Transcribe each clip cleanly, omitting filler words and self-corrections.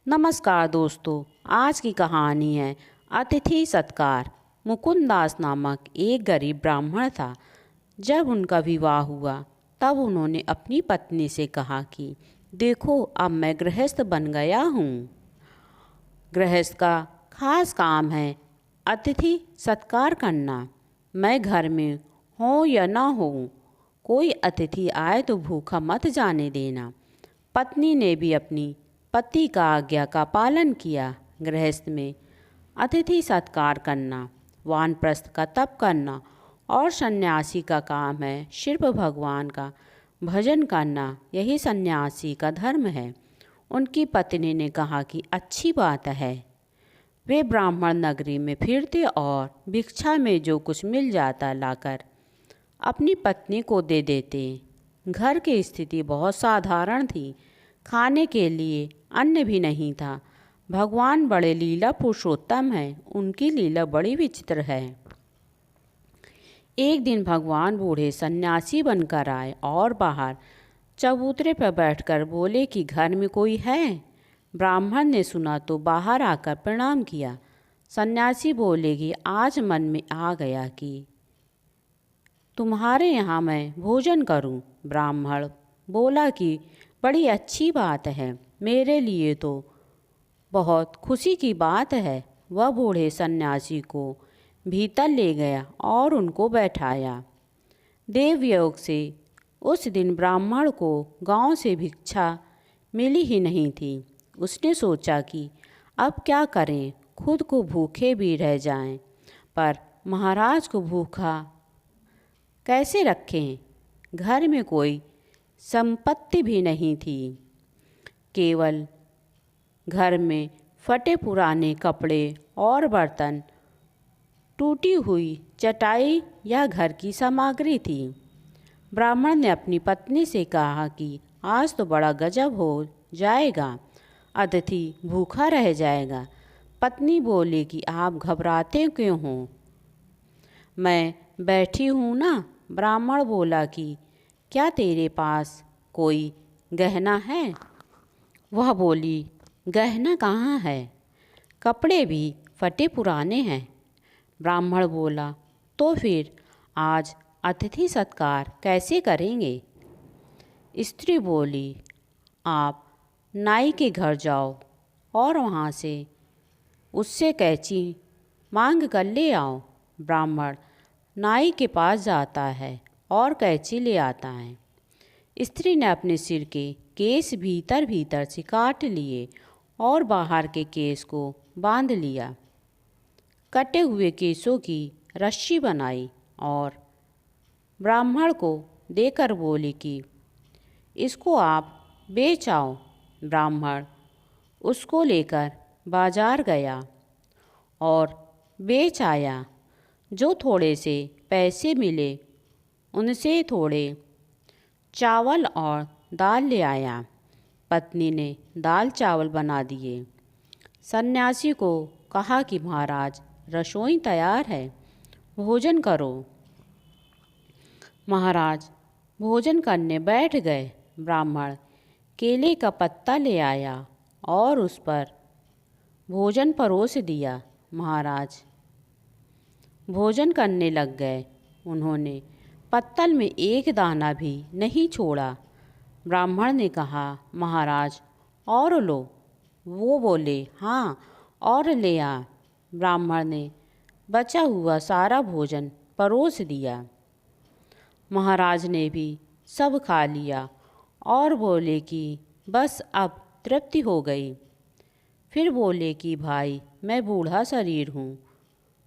नमस्कार दोस्तों। आज की कहानी है अतिथि सत्कार। मुकुंदास नामक एक गरीब ब्राह्मण था। जब उनका विवाह हुआ तब उन्होंने अपनी पत्नी से कहा कि देखो, अब मैं गृहस्थ बन गया हूँ। गृहस्थ का खास काम है अतिथि सत्कार करना। मैं घर में हो या ना हो, कोई अतिथि आए तो भूखा मत जाने देना। पत्नी ने भी अपनी पति का आज्ञा का पालन किया। गृहस्थ में अतिथि सत्कार करना, वानप्रस्थ का तप करना और सन्यासी का काम है सिर्फ भगवान का भजन करना। यही सन्यासी का धर्म है। उनकी पत्नी ने कहा कि अच्छी बात है। वे ब्राह्मण नगरी में फिरते और भिक्षा में जो कुछ मिल जाता लाकर अपनी पत्नी को दे देते। घर की स्थिति बहुत साधारण थी। खाने के लिए अन्न भी नहीं था। भगवान बड़े लीला पुरुषोत्तम हैं। उनकी लीला बड़ी विचित्र है। एक दिन भगवान बूढ़े सन्यासी बनकर आए और बाहर चबूतरे पर बैठकर बोले कि घर में कोई है। ब्राह्मण ने सुना तो बाहर आकर प्रणाम किया। सन्यासी बोले कि आज मन में आ गया कि तुम्हारे यहाँ मैं भोजन करूं। ब्राह्मण बोला कि बड़ी अच्छी बात है, मेरे लिए तो बहुत खुशी की बात है। वह बूढ़े सन्यासी को भीतर ले गया और उनको बैठाया। देवयोग से उस दिन ब्राह्मण को गांव से भिक्षा मिली ही नहीं थी। उसने सोचा कि अब क्या करें, खुद को भूखे भी रह जाएं, पर महाराज को भूखा कैसे रखें। घर में कोई संपत्ति भी नहीं थी। केवल घर में फटे पुराने कपड़े और बर्तन, टूटी हुई चटाई या घर की सामग्री थी। ब्राह्मण ने अपनी पत्नी से कहा कि आज तो बड़ा गजब हो जाएगा, अतिथि भूखा रह जाएगा। पत्नी बोली कि आप घबराते क्यों हो, मैं बैठी हूँ ना। ब्राह्मण बोला कि क्या तेरे पास कोई गहना है। वह बोली, गहना कहाँ है, कपड़े भी फटे पुराने हैं। ब्राह्मण बोला, तो फिर आज अतिथि सत्कार कैसे करेंगे। स्त्री बोली, आप नाई के घर जाओ और वहाँ से उससे कैंची मांग कर ले आओ। ब्राह्मण नाई के पास जाता है और कैंची ले आता है। स्त्री ने अपने सिर के केस भीतर भीतर से काट लिए और बाहर के केस को बांध लिया। कटे हुए केसों की रस्सी बनाई और ब्राह्मण को देकर बोली कि इसको आप बेच आओ। ब्राह्मण उसको लेकर बाजार गया और बेच आया। जो थोड़े से पैसे मिले उनसे थोड़े चावल और दाल ले आया। पत्नी ने दाल चावल बना दिए। सन्यासी को कहा कि महाराज, रसोई तैयार है, भोजन करो। महाराज भोजन करने बैठ गए। ब्राह्मण केले का पत्ता ले आया और उस पर भोजन परोस दिया। महाराज भोजन करने लग गए। उन्होंने पत्तल में एक दाना भी नहीं छोड़ा। ब्राह्मण ने कहा, महाराज और लो। वो बोले, हाँ और ले आ। ब्राह्मण ने बचा हुआ सारा भोजन परोस दिया। महाराज ने भी सब खा लिया और बोले कि बस अब तृप्ति हो गई। फिर बोले कि भाई, मैं बूढ़ा शरीर हूँ,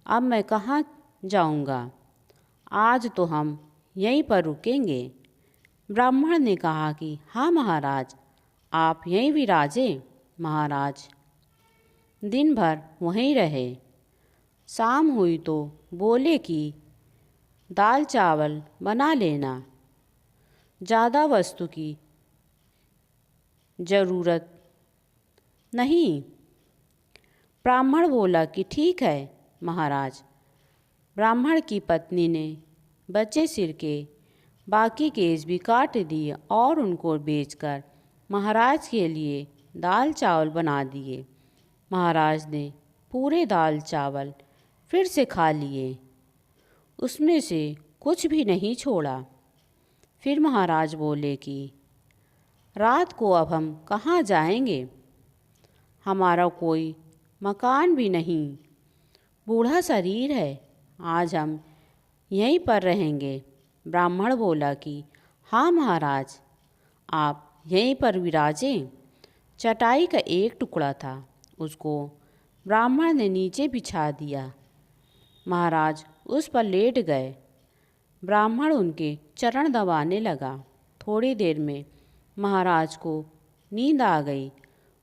अब मैं कहाँ जाऊँगा, आज तो हम यहीं पर रुकेंगे। ब्राह्मण ने कहा कि हाँ महाराज, आप यहीं विराजे। महाराज दिन भर वहीं रहे। शाम हुई तो बोले कि दाल चावल बना लेना, ज़्यादा वस्तु की ज़रूरत नहीं। ब्राह्मण बोला कि ठीक है महाराज। ब्राह्मण की पत्नी ने बचे सिर के बाकी केस भी काट दिए और उनको बेचकर महाराज के लिए दाल चावल बना दिए। महाराज ने पूरे दाल चावल फिर से खा लिए, उसमें से कुछ भी नहीं छोड़ा। फिर महाराज बोले कि रात को अब हम कहाँ जाएंगे? हमारा कोई मकान भी नहीं, बूढ़ा शरीर है, आज हम यहीं पर रहेंगे। ब्राह्मण बोला कि हाँ महाराज, आप यहीं पर विराजें। चटाई का एक टुकड़ा था, उसको ब्राह्मण ने नीचे बिछा दिया। महाराज उस पर लेट गए। ब्राह्मण उनके चरण दबाने लगा। थोड़ी देर में महाराज को नींद आ गई।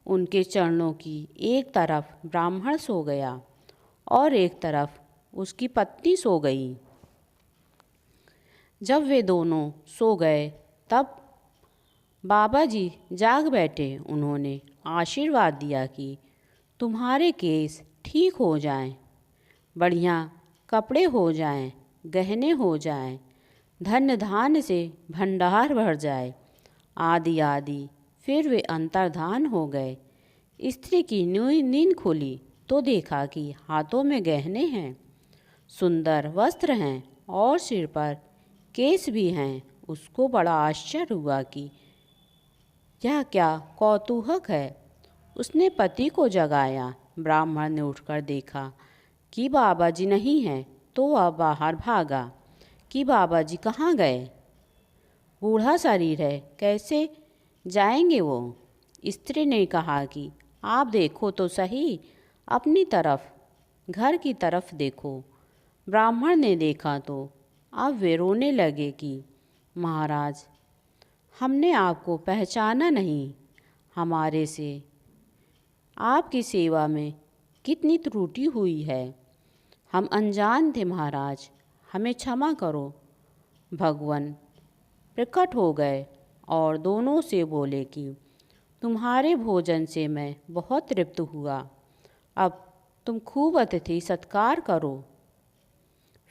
उनके चरणों की एक तरफ ब्राह्मण सो गया और एक तरफ उसकी पत्नी सो गई। जब वे दोनों सो गए तब बाबा जी जाग बैठे। उन्होंने आशीर्वाद दिया कि तुम्हारे केस ठीक हो जाएं, बढ़िया कपड़े हो जाएं, गहने हो जाएं, धन धान्य से भंडार भर जाए, आदि आदि। फिर वे अंतर्धान हो गए। स्त्री की नींद खुली तो देखा कि हाथों में गहने हैं, सुंदर वस्त्र हैं और सिर पर केस भी हैं। उसको बड़ा आश्चर्य हुआ कि यह क्या कौतूहक है। उसने पति को जगाया। ब्राह्मण ने उठकर देखा कि बाबा जी नहीं हैं, तो वह बाहर भागा कि बाबा जी कहाँ गए। बूढ़ा शरीर है, कैसे जाएंगे वो? स्त्री ने कहा कि आप देखो तो सही, अपनी तरफ, घर की तरफ देखो। ब्राह्मण ने देखा तो अब वे रोने लगे कि महाराज, हमने आपको पहचाना नहीं। हमारे से आपकी सेवा में कितनी त्रुटि हुई है। हम अनजान थे महाराज, हमें क्षमा करो। भगवान प्रकट हो गए और दोनों से बोले कि तुम्हारे भोजन से मैं बहुत तृप्त हुआ, अब तुम खूब अतिथि सत्कार करो।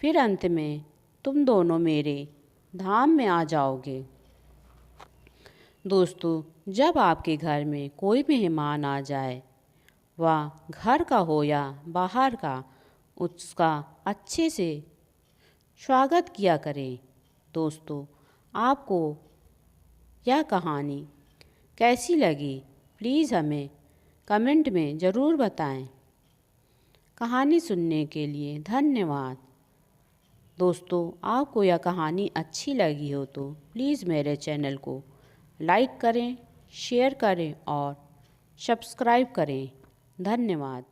फिर अंत में तुम दोनों मेरे धाम में आ जाओगे। दोस्तों, जब आपके घर में कोई मेहमान आ जाए, वह घर का हो या बाहर का, उसका अच्छे से स्वागत किया करें। दोस्तों, आपको यह कहानी कैसी लगी, प्लीज़ हमें कमेंट में ज़रूर बताएं। कहानी सुनने के लिए धन्यवाद। दोस्तों, आपको यह कहानी अच्छी लगी हो तो प्लीज़ मेरे चैनल को लाइक करें, शेयर करें और सब्सक्राइब करें। धन्यवाद।